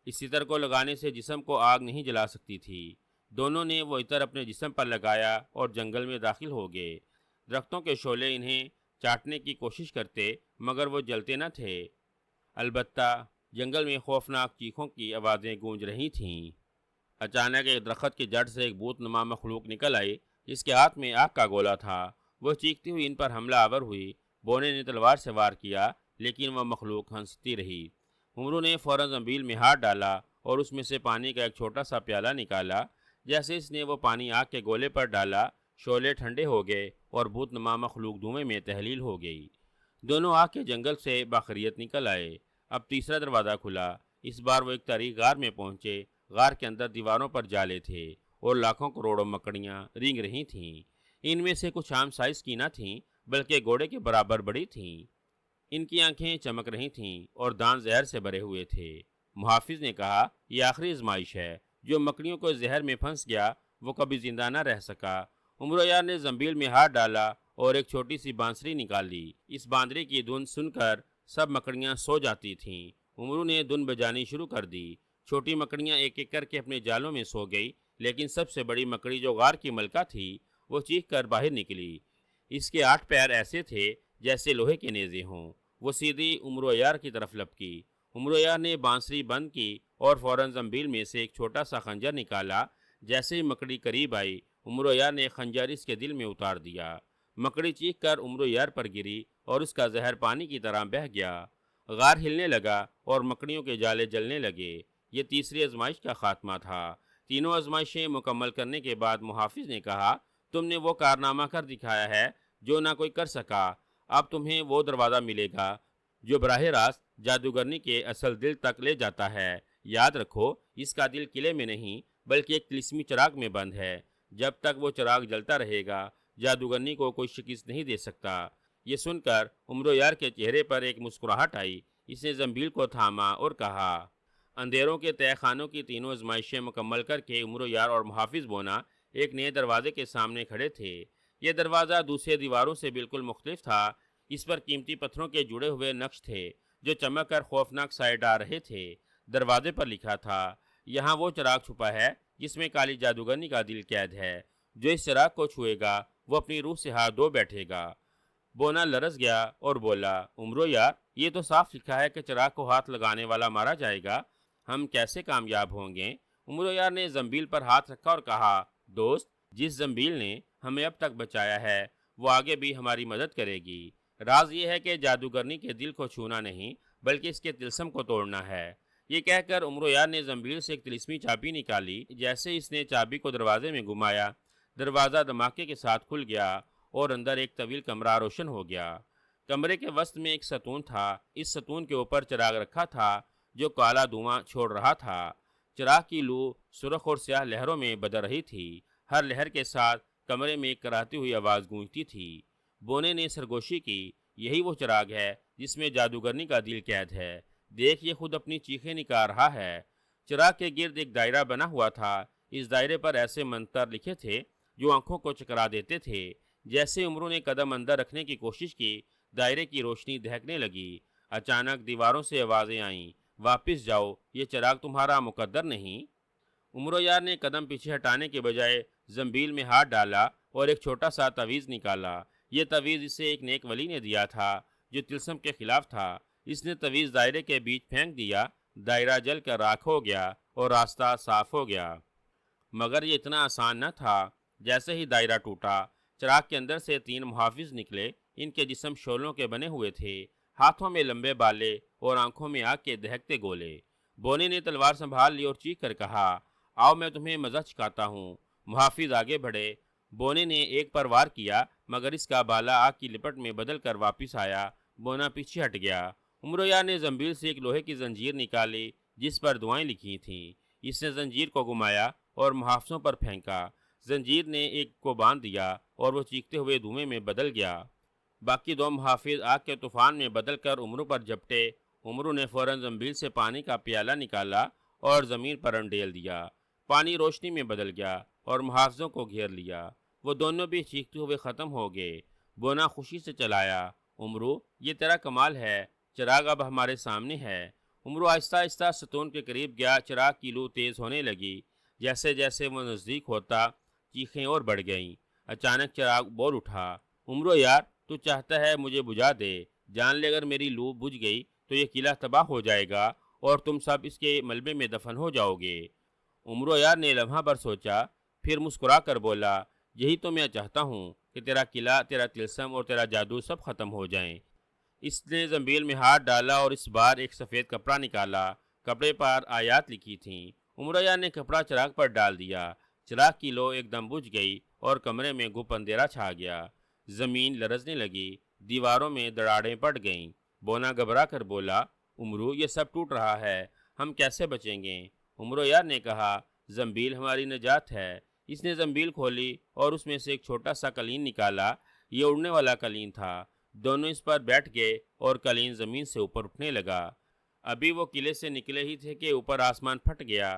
اس عطر کو لگانے سے جسم کو آگ نہیں جلا سکتی تھی۔ دونوں نے وہ عطر اپنے جسم پر لگایا اور جنگل میں داخل ہو گئے۔ درختوں کے شعلے انہیں چاٹنے کی کوشش کرتے مگر وہ جلتے نہ تھے۔ البتہ جنگل میں خوفناک چیخوں کی آوازیں گونج رہی تھیں۔ اچانک ایک درخت کی جڑ سے ایک بھوت نما مخلوق نکل آئی جس کے ہاتھ میں آگ کا گولا تھا۔ وہ چیختی ہوئی ان پر حملہ آور ہوئی۔ بونے نے تلوار سے وار کیا لیکن وہ مخلوق ہنستی رہی۔ عمرو نے فوراً زنبیل میں ہاتھ ڈالا اور اس میں سے پانی کا ایک چھوٹا سا پیالہ نکالا۔ جیسے اس نے وہ پانی آگ کے گولے پر ڈالا، شعلے ٹھنڈے ہو گئے اور بھوت نما مخلوق دھوئیں میں تحلیل ہو گئی۔ دونوں آگ کے جنگل سے باخریت نکل آئے۔ اب تیسرا دروازہ کھلا۔ اس بار وہ ایک تاریک غار میں پہنچے۔ غار کے اندر دیواروں پر جالے تھے اور لاکھوں کروڑوں مکڑیاں رینگ رہی تھیں۔ ان میں سے کچھ عام سائز کی نہ تھیں بلکہ گھوڑے کے برابر بڑی تھیں۔ ان کی آنکھیں چمک رہی تھیں اور دانت زہر سے بھرے ہوئے تھے۔ محافظ نے کہا، یہ آخری آزمائش ہے، جو مکڑیوں کو زہر میں پھنس گیا وہ کبھی زندہ نہ رہ سکا۔ عمرو یار نے زنبیل میں ہاتھ ڈالا اور ایک چھوٹی سی بانسری نکال لی۔ اس باندری کی دھن سن کر سب مکڑیاں سو جاتی تھیں۔ عمرو نے دھن بجانی شروع کر دی۔ چھوٹی مکڑیاں ایک ایک کر کے اپنے جالوں میں سو گئی، لیکن سب سے بڑی مکڑی جو غار کی ملکہ تھی وہ چیخ کر باہر نکلی۔ اس کے 8 پیر ایسے تھے جیسے لوہے کے نیزے ہوں۔ وہ سیدھی عمرو یار کی طرف لپکی۔ عمرو یار نے بانسری بند کی اور فوراً زنبیل میں سے ایک چھوٹا سا خنجر نکالا۔ جیسے ہی مکڑی قریب آئی، عمرو یار نے خنجر اس کے دل میں اتار دیا۔ مکڑی چیخ کر عمرو یار پر گری اور اس کا زہر پانی کی طرح بہہ گیا۔ غار ہلنے لگا اور مکڑیوں کے جالے جلنے لگے۔ یہ تیسری آزمائش کا خاتمہ تھا۔ تینوں آزمائشیں مکمل کرنے کے بعد محافظ نے کہا، تم نے وہ کارنامہ کر دکھایا ہے جو نہ کوئی کر سکا۔ اب تمہیں وہ دروازہ ملے گا جو براہ راست جادوگرنی کے اصل دل تک لے جاتا ہے۔ یاد رکھو، اس کا دل قلعے میں نہیں بلکہ ایک طلسمی چراغ میں بند ہے۔ جب تک وہ چراغ جلتا رہے گا، جادوگرنی کو کوئی شکست نہیں دے سکتا۔ یہ سن کر عمرو یار کے چہرے پر ایک مسکراہٹ آئی۔ اس نے زنبیل کو تھاما اور کہا۔ اندھیروں کے تہہ خانوں کی تینوں آزمائشیں مکمل کر کے عمرو یار اور محافظ بونا ایک نئے دروازے کے سامنے کھڑے تھے۔ یہ دروازہ دوسرے دیواروں سے بالکل مختلف تھا۔ اس پر قیمتی پتھروں کے جڑے ہوئے نقش تھے جو چمک کر خوفناک سائے ڈال رہے تھے۔ دروازے پر لکھا تھا، یہاں وہ چراغ چھپا ہے جس میں کالی جادوگرنی کا دل قید ہے۔ جو اس چراغ کو چھوئے گا وہ اپنی روح سے ہاتھ دھو بیٹھے گا۔ بونا لرز گیا اور بولا، عمرو یار، یہ تو صاف لکھا ہے کہ چراغ کو ہاتھ لگانے والا مارا جائے گا۔ ہم کیسے کامیاب ہوں گے؟ عمرو یار نے زنبیل پر ہاتھ رکھا اور کہا، دوست، جس زنبیل نے ہمیں اب تک بچایا ہے وہ آگے بھی ہماری مدد کرے گی۔ راز یہ ہے کہ جادوگرنی کے دل کو چھونا نہیں بلکہ اس کے طلسم کو توڑنا ہے۔ یہ کہہ کر عمرو یار نے زنبیل سے ایک طلسمی چابی نکالی۔ جیسے اس نے چابی کو دروازے میں گھمایا، دروازہ دھماکے کے ساتھ کھل گیا اور اندر ایک طویل کمرہ روشن ہو گیا۔ کمرے کے وسط میں ایک ستون تھا۔ اس ستون کے اوپر چراغ رکھا تھا جو کالا دھواں چھوڑ رہا تھا۔ چراغ کی لو سرخ اور سیاہ لہروں میں بدل رہی تھی۔ ہر لہر کے ساتھ کمرے میں ایک کراہتی ہوئی آواز گونجتی تھی۔ بونے نے سرگوشی کی، یہی وہ چراغ ہے جس میں جادوگرنی کا دل قید ہے۔ دیکھ، یہ خود اپنی چیخیں نکال رہا ہے۔ چراغ کے گرد ایک دائرہ بنا ہوا تھا۔ اس دائرے پر ایسے منتر لکھے تھے جو آنکھوں کو چکرا دیتے تھے۔ جیسے عمرو نے قدم اندر رکھنے کی کوشش کی، دائرے کی روشنی دہکنے لگی۔ اچانک دیواروں سے آوازیں آئیں، واپس جاؤ، یہ چراغ تمہارا مقدر نہیں۔ عمرو یار نے قدم پیچھے ہٹانے کے بجائے زنبیل میں ہاتھ ڈالا اور ایک چھوٹا سا تعویذ نکالا۔ یہ تعویذ اسے ایک نیک ولی نے دیا تھا جو طلسم کے خلاف تھا۔ اس نے تعویذ دائرے کے بیچ پھینک دیا، دائرہ جل کر راکھ ہو گیا اور راستہ صاف ہو گیا۔ مگر یہ اتنا آسان نہ تھا۔ جیسے ہی دائرہ ٹوٹا، چراغ کے اندر سے 3 محافظ نکلے۔ ان کے جسم شعلوں کے بنے ہوئے تھے، ہاتھوں میں لمبے بالے اور آنکھوں میں آگ کے دہکتے گولے۔ بونے نے تلوار سنبھال لی اور چیخ کر کہا، آؤ میں تمہیں مزہ چکھاتا ہوں۔ محافظ آگے بڑھے۔ بونے نے ایک پر وار کیا مگر اس کا بالا آگ کی لپٹ میں بدل کر واپس آیا۔ بونا پیچھے ہٹ گیا۔ عمرو یار نے زنبیل سے ایک لوہے کی زنجیر نکالی جس پر دعائیں لکھی تھیں۔ اس نے زنجیر کو گھمایا اور محافظوں پر پھینکا۔ زنجیر نے ایک کو باندھ دیا اور وہ چیختے ہوئے دھوئیں میں بدل گیا۔ باقی 2 محافظ آگ کے طوفان میں بدل کر عمرو پر جھپٹے۔ عمرو نے فوراً زنبیل سے پانی کا پیالہ نکالا اور زمین پر انڈیل دیا۔ پانی روشنی میں بدل گیا اور محافظوں کو گھیر لیا۔ وہ دونوں بھی چیختے ہوئے ختم ہو گئے۔ بونا خوشی سے چلایا، عمرو، یہ تیرا کمال ہے، چراغ اب ہمارے سامنے ہے۔ عمرو آہستہ آہستہ ستون کے قریب گیا۔ چراغ کی لو تیز ہونے لگی۔ جیسے جیسے وہ نزدیک ہوتا، چیخیں اور بڑھ گئیں۔ اچانک چراغ بول اٹھا، عمرو یار، تو چاہتا ہے مجھے بجھا دے؟ جان لے اگر میری لو بجھ گئی تو یہ قلعہ تباہ ہو جائے گا اور تم سب اس کے ملبے میں دفن ہو جاؤ گے۔ عمرو یار نے لمحہ بھر سوچا، پھر مسکرا کر بولا، یہی تو میں چاہتا ہوں کہ تیرا قلعہ، تیرا طلسم اور تیرا جادو سب ختم ہو جائیں۔ اس نے زنبیل میں ہاتھ ڈالا اور اس بار ایک سفید کپڑا نکالا۔ کپڑے پر آیات لکھی تھیں۔ عمرو یار نے کپڑا چراغ پر ڈال دیا۔ چراغ کی لو ایک دم بجھ گئی اور کمرے میں گپ اندھیرا چھا گیا۔ زمین لرزنے لگی، دیواروں میں دراڑیں پڑ گئیں۔ بونا گھبرا کر بولا، عمرو، یہ سب ٹوٹ رہا ہے، ہم کیسے بچیں گے؟ عمرو یار نے کہا، زنبیل ہماری نجات ہے۔ اس نے زنبیل کھولی اور اس میں سے ایک چھوٹا سا قلین نکالا۔ یہ اڑنے والا قلین تھا۔ دونوں اس پر بیٹھ گئے اور قلین زمین سے اوپر اٹھنے لگا۔ ابھی وہ قلعے سے نکلے ہی تھے کہ اوپر آسمان پھٹ گیا۔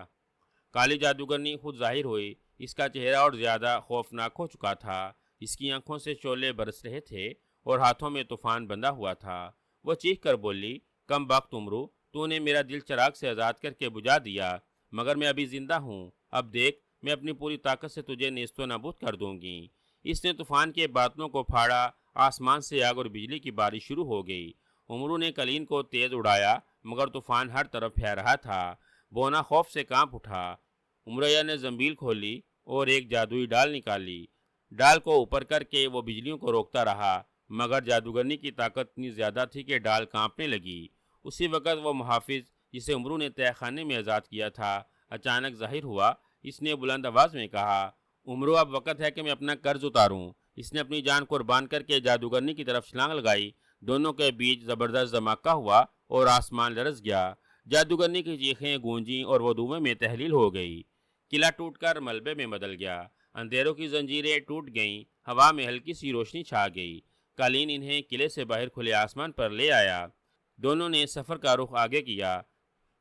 کالی جادوگرنی خود ظاہر ہوئی۔ اس کا چہرہ اور زیادہ خوفناک ہو چکا تھا۔ اس کی آنکھوں سے شعلے برس رہے تھے اور ہاتھوں میں طوفان بندھا ہوا تھا۔ وہ چیخ کر بولی، کم بخت عمرو، تو نے میرا دل چراغ سے آزاد کر کے بجھا دیا، مگر میں ابھی زندہ ہوں۔ اب دیکھ، میں اپنی پوری طاقت سے تجھے نیست و نابود کر دوں گی۔ اس نے طوفان کے بادلوں کو پھاڑا، آسمان سے آگ اور بجلی کی بارش شروع ہو گئی۔ عمرو نے قلین کو تیز اڑایا مگر طوفان ہر طرف پھیل رہا تھا۔ بونا خوف سے کانپ اٹھا۔ عمریا نے زنبیل کھولی اور ایک جادوئی ڈال نکالی۔ ڈال کو اوپر کر کے وہ بجلیوں کو روکتا رہا مگر جادوگرنی کی طاقت اتنی زیادہ تھی کہ ڈال کانپنے لگی۔ اسی وقت وہ محافظ جسے عمرو نے تہہ خانے میں آزاد کیا تھا اچانک ظاہر ہوا۔ اس نے بلند آواز میں کہا، عمرو اب وقت ہے کہ میں اپنا قرض اتاروں۔ اس نے اپنی جان قربان کر کے جادوگرنی کی طرف چھلانگ لگائی۔ دونوں کے بیچ زبردست دھماکہ ہوا اور آسمان لرز گیا۔ جادوگرنی کی چیخیں گونجیں اور وہ دھوئیں میں تحلیل ہو گئی۔ قلعہ ٹوٹ کر ملبے میں بدل گیا۔ اندھیروں کی زنجیریں ٹوٹ گئیں۔ ہوا میں ہلکی سی روشنی چھا گئی۔ قالین انہیں قلعے سے باہر کھلے آسمان پر لے آیا۔ دونوں نے سفر کا رخ آگے کیا۔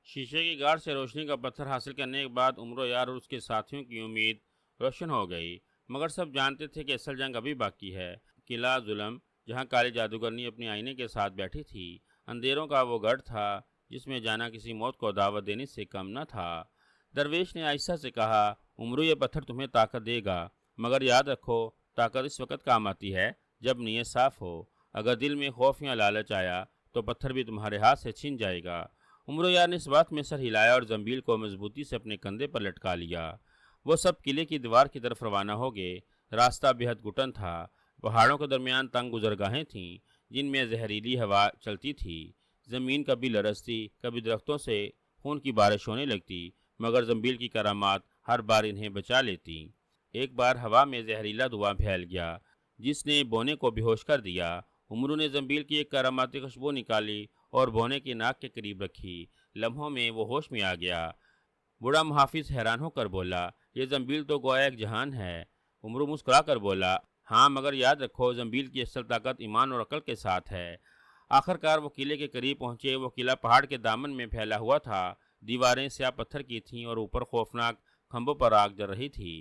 شیشے کی گاڑ سے روشنی کا پتھر حاصل کرنے کے بعد عمرو یار اور اس کے ساتھیوں کی امید روشن ہو گئی، مگر سب جانتے تھے کہ اصل جنگ ابھی باقی ہے۔ قلعہ ظلم، جہاں کالی جادوگرنی اپنے آئینے کے ساتھ بیٹھی تھی، اندھیروں کا وہ گڑھ تھا جس میں جانا کسی موت کو دعوت دینے سے کم نہ تھا۔ درویش نے آہستہ سے کہا، عمرو یہ پتھر تمہیں طاقت دے گا، مگر یاد رکھو طاقت اس وقت کام آتی ہے جب نیت صاف ہو۔ اگر دل میں خوف یا لالچ آیا تو پتھر بھی تمہارے ہاتھ سے چھن جائے گا۔ عمرو یار نے اس بات میں سر ہلایا اور زنبیل کو مضبوطی سے اپنے کندھے پر لٹکا لیا۔ وہ سب قلعے کی دیوار کی طرف روانہ ہو گئے۔ راستہ بےحد گھٹن تھا۔ پہاڑوں کے درمیان تنگ گزرگاہیں تھیں جن میں زہریلی ہوا چلتی تھی۔ زمین کبھی لرزتی، کبھی درختوں سے خون کی بارش ہونے لگتی، مگر زنبیل کی کرامات ہر بار انہیں بچا لیتی۔ ایک بار ہوا میں زہریلا دھواں پھیل گیا جس نے بونے کو بے ہوش کر دیا۔ عمرو نے زنبیل کی ایک کراماتی خوشبو نکالی اور بونے کی ناک کے قریب رکھی۔ لمحوں میں وہ ہوش میں آ گیا۔ بوڑھا محافظ حیران ہو کر بولا، یہ زنبیل تو گویا ایک جہان ہے۔ عمرو مسکرا کر بولا، ہاں، مگر یاد رکھو زنبیل کی اصل طاقت ایمان اور عقل کے ساتھ ہے۔ آخر کار وہ قلعے کے قریب پہنچے۔ وہ قلعہ پہاڑ کے دامن میں پھیلا ہوا تھا۔ دیواریں سیاہ پتھر کی تھیں اور اوپر خوفناک کھمبوں پر آگ جل رہی تھی۔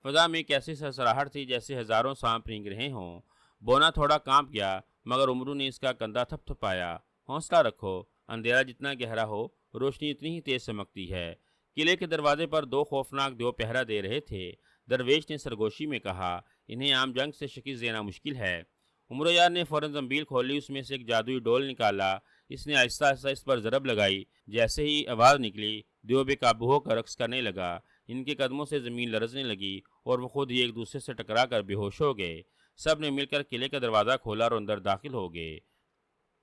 فضا میں ایک ایسی سرسراہٹ تھی جیسے ہزاروں سانپ رینگ رہے ہوں۔ بونا تھوڑا کانپ گیا مگر عمرو نے اس کا کندھا تھپ تھپایا۔ حوصلہ رکھو، اندھیرا جتنا گہرا ہو روشنی اتنی ہی تیز چمکتی ہے۔ قلعے کے دروازے پر دو خوفناک دیو پہرا دے رہے تھے۔ درویش نے سرگوشی میں کہا، انہیں عام جنگ سے شکست دینا مشکل ہے۔ عمرو یار نے فوراً زنبیل کھولی، اس میں سے ایک جادوئی ڈول نکالا۔ اس نے آہستہ آہستہ اس پر ضرب لگائی۔ جیسے ہی آواز نکلی، دیو بے قابو ہو کر رقص کرنے لگا۔ ان کے قدموں سے زمین لرزنے لگی اور وہ خود ہی ایک دوسرے سے ٹکرا کر بے ہوش ہو گئے۔ سب نے مل کر قلعے کا دروازہ کھولا اور اندر داخل ہو گئے۔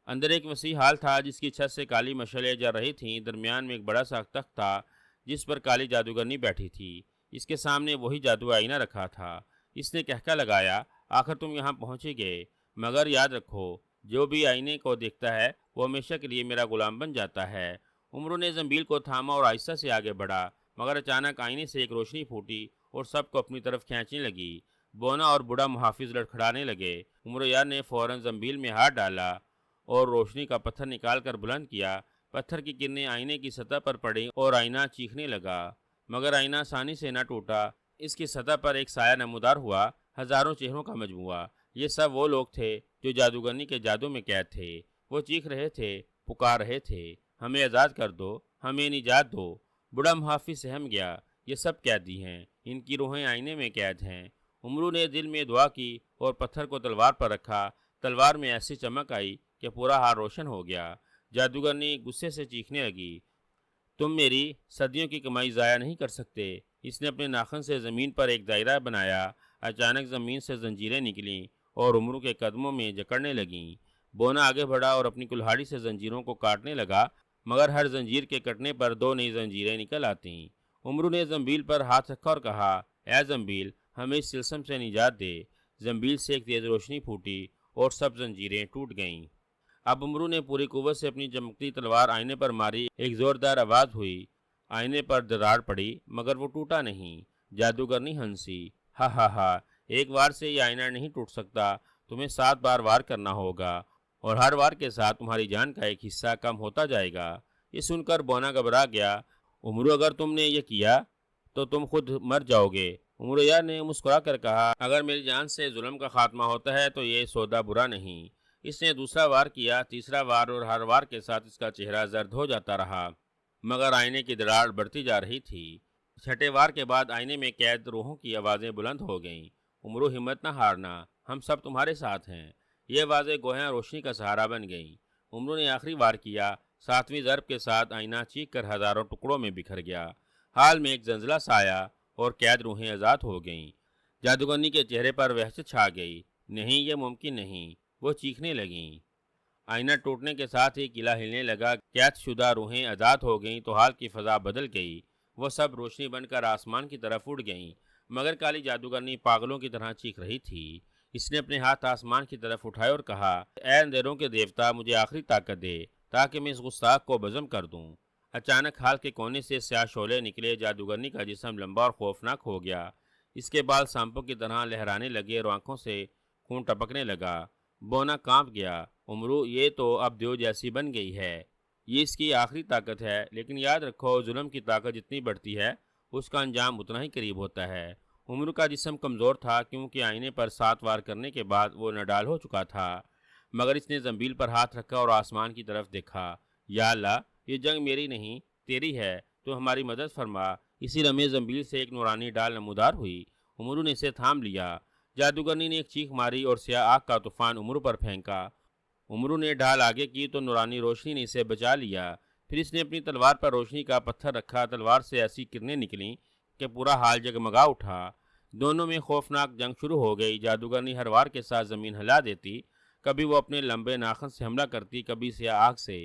اندر ایک وسیع ہال تھا جس کی چھت سے کالی مشعلیں جل رہی تھیں۔ درمیان میں ایک بڑا سا تخت تھا جس پر کالی جادوگرنی بیٹھی تھی۔ اس کے سامنے وہی جادو آئینہ رکھا تھا۔ اس نے کہکا لگایا، آخر تم یہاں پہنچے گئے، مگر یاد رکھو جو بھی آئینے کو دیکھتا ہے وہ ہمیشہ کے لیے میرا غلام بن جاتا ہے۔ عمرو نے زنبیل کو تھاما اور آہستہ سے آگے بڑھا، مگر اچانک آئینے سے ایک روشنی پھوٹی اور سب کو اپنی طرف کھینچنے لگی۔ بونا اور بوڑھا محافظ لڑکھڑانے لگے۔ عمرو یار نے فوراً زنبیل میں ہاتھ ڈالا اور روشنی کا پتھر نکال کر بلند کیا۔ پتھر کی کرنیں آئینے کی سطح پر پڑیں اور آئینہ چیخنے لگا، مگر آئینہ آسانی سے نہ ٹوٹا۔ اس کی سطح پر ایک سایہ نمودار ہوا، ہزاروں چہروں کا مجموعہ۔ یہ سب وہ لوگ تھے جو جادوگرنی کے جادو میں قید تھے۔ وہ چیخ رہے تھے، پکار رہے تھے، ہمیں آزاد کر دو، ہمیں نجات دو۔ بوڑھا محافظ سہم گیا، یہ سب قیدی ہیں، ان کی روحیں آئینے میں قید ہیں۔ عمرو نے دل میں دعا کی اور پتھر کو تلوار پر رکھا۔ تلوار میں ایسی چمک آئی کہ پورا ہار روشن ہو گیا۔ جادوگرنی غصے سے چیخنے لگی، تم میری صدیوں کی کمائی ضائع نہیں کر سکتے۔ اس نے اپنے ناخن سے زمین پر ایک دائرہ بنایا۔ اچانک زمین سے زنجیریں نکلیں اور عمرو کے قدموں میں جکڑنے لگیں۔ بونا آگے بڑھا اور اپنی کلہاڑی سے زنجیروں کو کاٹنے لگا، مگر ہر زنجیر کے کٹنے پر دو نئی زنجیریں نکل آتیں۔ عمرو نے زنبیل پر ہاتھ رکھا اور کہا، اے زنبیل، ہمیں اس سلسم سے نجات دے۔ زنبیل سے ایک تیز روشنی پھوٹی اور سب زنجیریں ٹوٹ گئیں۔ اب عمرو نے پوری قوت سے اپنی چمکتی تلوار آئینے پر ماری۔ ایک زوردار آواز ہوئی، آئینے پر دراڑ پڑی مگر وہ ٹوٹا نہیں۔ جادوگرنی ہنسی، ہا ہا ہا، ایک وار سے یہ آئینہ نہیں ٹوٹ سکتا، تمہیں 7 بار وار کرنا ہوگا اور ہر وار کے ساتھ تمہاری جان کا ایک حصہ کم ہوتا جائے گا۔ یہ سن کر بونا گھبرا گیا، عمرو اگر تم نے یہ کیا تو تم خود مر جاؤ گے۔ عمرو یار نے مسکرا کر کہا، اگر میری جان سے ظلم کا خاتمہ ہوتا ہے تو یہ سودا برا نہیں۔ اس نے دوسرا وار کیا، تیسرا وار، اور ہر وار کے ساتھ اس کا چہرہ زرد ہو جاتا رہا، مگر آئینے کی دراڑ بڑھتی جا رہی تھی۔ چھٹے وار کے بعد آئینے میں قید روحوں کی آوازیں بلند ہو گئیں۔ عمرو ہمت نہ ہارنا، ہم سب تمہارے ساتھ ہیں۔ یہ واضح گویاں روشنی کا سہارا بن گئیں۔ عمرو نے آخری وار کیا، 7ویں ضرب کے ساتھ آئینہ چیخ کر ہزاروں ٹکڑوں میں بکھر گیا۔ حال میں ایک زلزلہ سا آیا اور قید روحیں آزاد ہو گئیں۔ جادوگرنی کے چہرے پر وحشت چھا گئی۔ نہیں، یہ ممکن نہیں، وہ چیخنے لگیں۔ آئینہ ٹوٹنے کے ساتھ ہی قلعہ ہلنے لگا۔ قید شدہ روحیں آزاد ہو گئیں تو حال کی فضا بدل گئی۔ وہ سب روشنی بن کر آسمان کی طرف اڑ گئیں، مگر کالی جادوگرنی پاگلوں کی طرح چیخ رہی تھی۔ اس نے اپنے ہاتھ آسمان کی طرف اٹھائے اور کہا، اے اندھیروں کے دیوتا، مجھے آخری طاقت دے تاکہ میں اس گستاخ کو بزم کر دوں۔ اچانک ہال کے کونے سے سیاہ شعلے نکلے۔ جادوگرنی کا جسم لمبا اور خوفناک ہو گیا۔ اس کے بال سانپوں کی طرح لہرانے لگے اور آنکھوں سے خون ٹپکنے لگا۔ بونا کانپ گیا۔ عمرو، یہ تو اب دیو جیسی بن گئی ہے۔ یہ اس کی آخری طاقت ہے، لیکن یاد رکھو، ظلم کی طاقت جتنی بڑھتی ہے اس کا انجام اتنا ہی قریب ہوتا ہے۔ عمرو کا جسم کمزور تھا کیونکہ آئینے پر 7 وار کرنے کے بعد وہ نڈال ہو چکا تھا، مگر اس نے زنبیل پر ہاتھ رکھا اور آسمان کی طرف دیکھا۔ یا اللہ، یہ جنگ میری نہیں، تیری ہے، تو ہماری مدد فرما۔ اسی لمحے زنبیل سے ایک نورانی ڈال نمودار ہوئی۔ عمرو نے اسے تھام لیا۔ جادوگرنی نے ایک چیخ ماری اور سیاہ آگ کا طوفان عمرو پر پھینکا۔ عمرو نے ڈھال آگے کی تو نورانی روشنی نے اسے بچا لیا۔ پھر اس نے اپنی تلوار پر روشنی کا پتھر رکھا۔ تلوار سے ایسی کرنیں نکلیں کہ پورا حال جگمگا اٹھا۔ دونوں میں خوفناک جنگ شروع ہو گئی۔ جادوگرنی ہر وار کے ساتھ زمین ہلا دیتی، کبھی وہ اپنے لمبے ناخن سے حملہ کرتی، کبھی سیاہ آگ سے،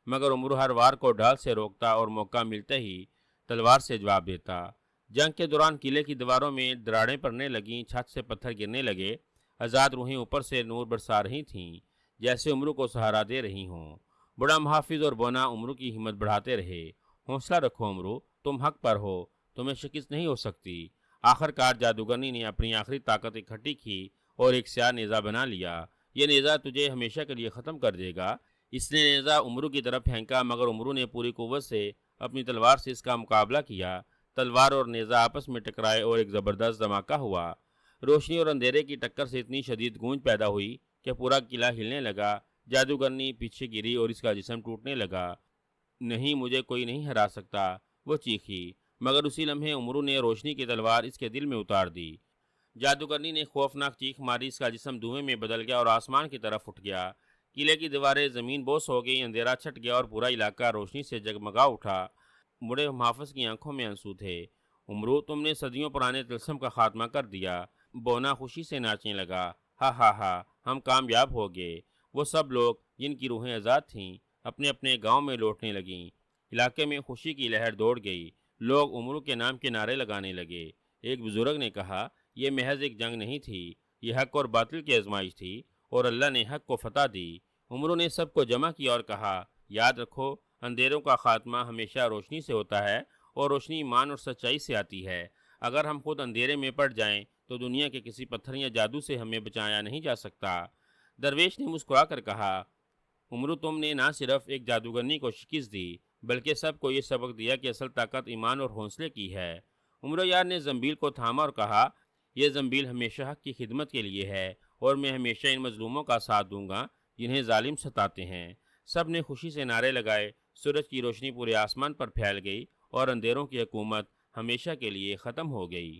مگر عمرو ہر وار کو ڈھال سے روکتا اور موقع ملتے ہی تلوار سے جواب دیتا۔ جنگ کے دوران قلعے کی دیواروں میں دراڑیں پڑنے لگیں، چھت سے پتھر گرنے لگے۔ آزاد روحیں اوپر سے نور برسا رہی تھیں، جیسے عمرو کو سہارا دے رہی ہوں۔ بڑا محافظ اور بونا عمرو کی ہمت بڑھاتے رہے۔ حوصلہ رکھو عمرو، تم حق پر ہو، تمہیں شکست نہیں ہو سکتی۔ آخر کار جادوگرنی نے اپنی آخری طاقت اکٹھی کی اور ایک سیاہ نیزہ بنا لیا۔ یہ نیزہ تجھے ہمیشہ کے لیے ختم کر دے گا۔ اس نے نیزہ عمرو کی طرف پھینکا، مگر عمرو نے پوری قوت سے اپنی تلوار سے اس کا مقابلہ کیا۔ تلوار اور نیزہ آپس میں ٹکرائے اور ایک زبردست دھماکہ ہوا۔ روشنی اور اندھیرے کی ٹکر سے اتنی شدید گونج پیدا ہوئی کہ پورا قلعہ ہلنے لگا۔ جادوگرنی پیچھے گری اور اس کا جسم ٹوٹنے لگا۔ نہیں، مجھے کوئی نہیں ہرا سکتا، وہ چیخی، مگر اسی لمحے عمرو نے روشنی کی تلوار اس کے دل میں اتار دی۔ جادوگرنی نے خوفناک چیخ ماری۔ اس کا جسم دھوئیں میں بدل گیا اور آسمان کی طرف اٹھ گیا۔ قلعے کی دیواریں زمین بوس ہو گئی، اندھیرا چھٹ گیا اور پورا علاقہ روشنی سے جگمگا اٹھا۔ بوڑھے محافظ کی آنکھوں میں آنسو تھے۔ عمرو، تم نے صدیوں پرانے طلسم کا خاتمہ کر دیا۔ بونا خوشی سے ناچنے لگا۔ ہا ہا ہا، ہم کامیاب ہو گئے۔ وہ سب لوگ جن کی روحیں آزاد تھیں اپنے اپنے گاؤں میں لوٹنے لگیں۔ علاقے میں خوشی کی لہر دوڑ گئی۔ لوگ عمرو کے نام کے نعرے لگانے لگے۔ ایک بزرگ نے کہا، یہ محض ایک جنگ نہیں تھی، یہ حق اور باطل کی آزمائش تھی اور اللہ نے حق کو فتح دی۔ عمرو نے سب کو جمع کیا اور کہا، یاد رکھو، اندھیروں کا خاتمہ ہمیشہ روشنی سے ہوتا ہے اور روشنی ایمان اور سچائی سے آتی ہے۔ اگر ہم خود اندھیرے میں پڑ جائیں تو دنیا کے کسی پتھر یا جادو سے ہمیں بچایا نہیں جا سکتا۔ درویش نے مسکرا کر کہا، عمرو، تم نے نہ صرف ایک جادوگرنی کو شکست دی بلکہ سب کو یہ سبق دیا کہ اصل طاقت ایمان اور حوصلے کی ہے۔ عمرو یار نے زنبیل کو تھاما اور کہا، یہ زنبیل ہمیشہ حق کی خدمت کے لیے ہے اور میں ہمیشہ ان مظلوموں کا ساتھ دوں گا جنہیں ظالم ستاتے ہیں۔ سب نے خوشی سے نعرے لگائے۔ سورج کی روشنی پورے آسمان پر پھیل گئی اور اندھیروں کی حکومت ہمیشہ کے لیے ختم ہو گئی۔